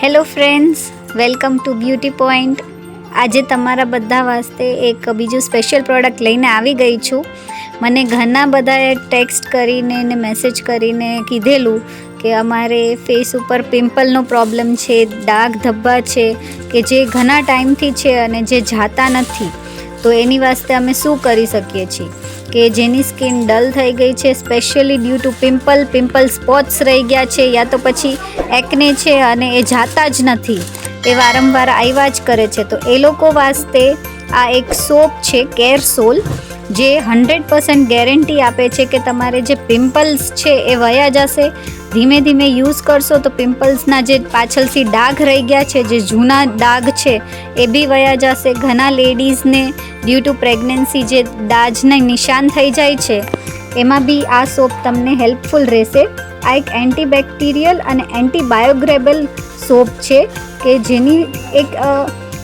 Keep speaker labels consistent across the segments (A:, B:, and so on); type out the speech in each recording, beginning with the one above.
A: Hello friends, welcome to beauty point. આજે તમારા બધા વાસ્તે એક બીજું સ્પેશિયલ પ્રોડક્ટ લઈને આવી ગઈ છું. મને ઘણા બધાએ ટેક્સ્ટ કરીને ને મેસેજ કરીને કીધેલું કે અમારે ફેસ ઉપર પિમ્પલનો પ્રોબ્લેમ છે, ડાઘ ધબ્બા છે કે જે ઘણા ટાઈમથી છે અને જે જાતા નથી. તો એની વાસ્તે અમે શું કરી શકીએ છીએ કે જેની સ્કિન ડલ થઈ ગઈ છે specially due to pimple spots રહી ગયા છે, યા તો પછી એકને છે અને એ જાતા જ નથી, એ વારંવાર આવ્યા જ કરે છે. તો એ લોકો વાસ્તે આ એક સોપ છે કેરસોલ, જે 100% ગેરંટી આપે છે કે તમારે જે પિમ્પલ્સ છે એ વયા જશે. ધીમે ધીમે યુઝ કરશો તો પિમ્પલ્સના જે પાછળથી ડાઘ રહી ગયા છે, જે જૂના ડાઘ છે એ બી વયા જશે. ઘણા લેડીઝને ડ્યુ ટુ પ્રેગ્નન્સી જે દાજના નિશાન થઈ જાય છે એમાં બી આ સોપ તમને હેલ્પફુલ રહેશે. આ એક એન્ટીબેક્ટેરિયલ અને એન્ટીબાયોગ્રેબલ સોપ છે કે જેની એક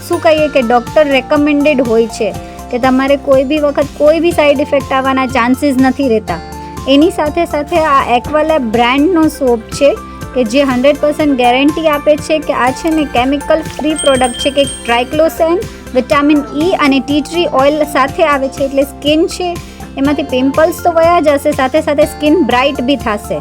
A: શું કહીએ કે ડૉક્ટર રેકમેન્ડેડ હોય છે કે તમારે કોઈ બી વખત કોઈ બી સાઈડ ઇફેક્ટ આવવાના ચાન્સીસ નથી રહેતા. એની સાથે સાથે આ એક્વાલેબ બ્રાન્ડનો સોપ છે કે જે 100% ગેરંટી આપે છે કે આ છે ને કેમિકલ ફ્રી પ્રોડક્ટ છે, કે ટ્રાઇક્લોસેન, વિટામિન ઈ અને ટી ટ્રી ઓઇલ સાથે આવે છે. એટલે સ્કિન છે એમાંથી પિમ્પલ્સ તો વયા જશે, સાથે સાથે સ્કિન બ્રાઇટ બી થશે.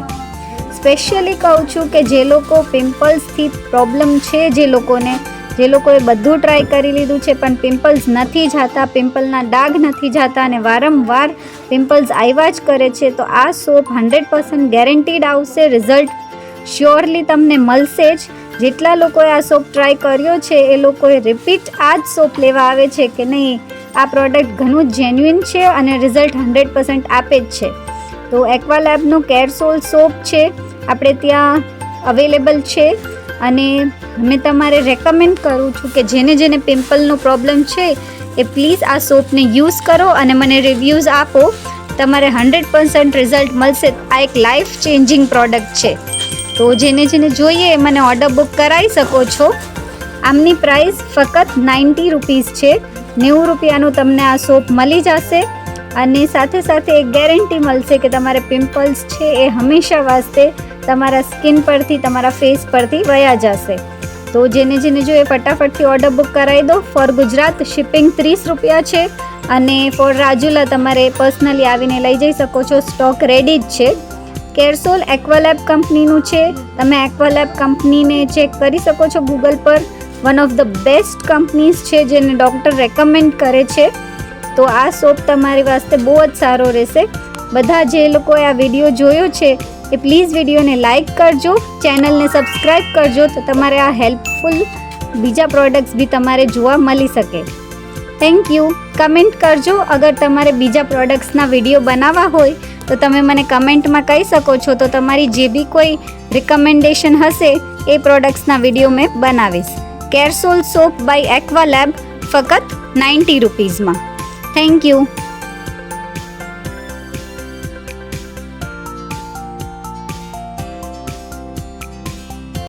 A: સ્પેશિયલી કહું છું કે જે લોકો પિમ્પલ્સથી પ્રોબ્લેમ છે, જે લોકોએ બધું ટ્રાય કરી લીધું છે પણ પિમ્પલ્સ નથી જતા, પિમ્પલના ડાઘ નથી જતા અને વારંવાર પિમ્પલ્સ આવ્યા જ કરે છે, તો આ સોપ 100% ગેરંટીડ આવશે. રિઝલ્ટ શ્યોરલી તમને મળશે જ. જેટલા લોકોએ આ સોપ ટ્રાય કર્યો છે એ લોકોએ રિપીટ આ જ સોપ લેવા આવે છે કે નહીં, આ પ્રોડક્ટ ઘણું જ જેન્યુઇન છે અને રિઝલ્ટ 100% આપે જ છે. તો એક્વાલેબનો કેરસોલ સોપ છે આપણે ત્યાં અવેલેબલ છે અને મેં તમારે રેકમેન્ડ કરું છું કે જેને પિમ્પલનો પ્રોબ્લેમ છે એ પ્લીઝ આ સોપને યુઝ કરો અને મને રિવ્યૂઝ આપો. તમારે 100% રિઝલ્ટ મળશે. આ એક લાઈફ ચેન્જિંગ પ્રોડક્ટ છે. તો જેને જોઈએ એ મને ઓર્ડર બુક કરાવી શકો છો. આમની પ્રાઇસ ફક્ત 90 રૂપીસ છે. 90 રૂપિયાનું તમને આ સોપ મળી જશે અને સાથે સાથે એક ગેરંટી મળશે કે તમારે પિમ્પલ્સ છે એ હંમેશા વાસ્તે તમારા સ્કિન પરથી, તમારા ફેસ પરથી વયા જશે. તો જેને જોઈએ ફટાફટથી ઓર્ડર બુક કરાવી દો. ફોર ગુજરાત શિપિંગ 30 રૂપિયા છે અને ફોર રાજુલા તમારે પર્સનલી આવીને લઈ જઈ શકો છો. સ્ટોક રેડી જ છે. કેરસોલ એક્વાલેબ કંપનીનું છે. તમે એક્વાલેબ કંપનીને ચેક કરી શકો છો ગૂગલ પર. One of the best companies છે જેને ડૉક્ટર રેકમેન્ડ કરે છે. તો આ સોપ તમારી વાસ્તે બહુ જ સારો રહેશે. બધા જે લોકોએ આ વિડીયો જોયો છે એ પ્લીઝ વિડીયોને લાઇક કરજો, ચેનલને સબસ્ક્રાઈબ કરજો તો તમારે આ હેલ્પફુલ બીજા પ્રોડક્ટ્સ બી તમારે જોવા મળી શકે. Thank you. કમેન્ટ કરજો. અગર તમારે બીજા પ્રોડક્ટ્સના વિડીયો બનાવવા હોય તો તમે મને કમેન્ટમાં કહી શકો છો, તો તમારી જે બી કોઈ રિકમેન્ડેશન હશે એ પ્રોડક્ટ્સના વિડીયો મેં બનાવીશ. કેરસોલ સોપ બાય એક્વાલેબ ફક્ત 90 રૂપીઝમાં. Thank you.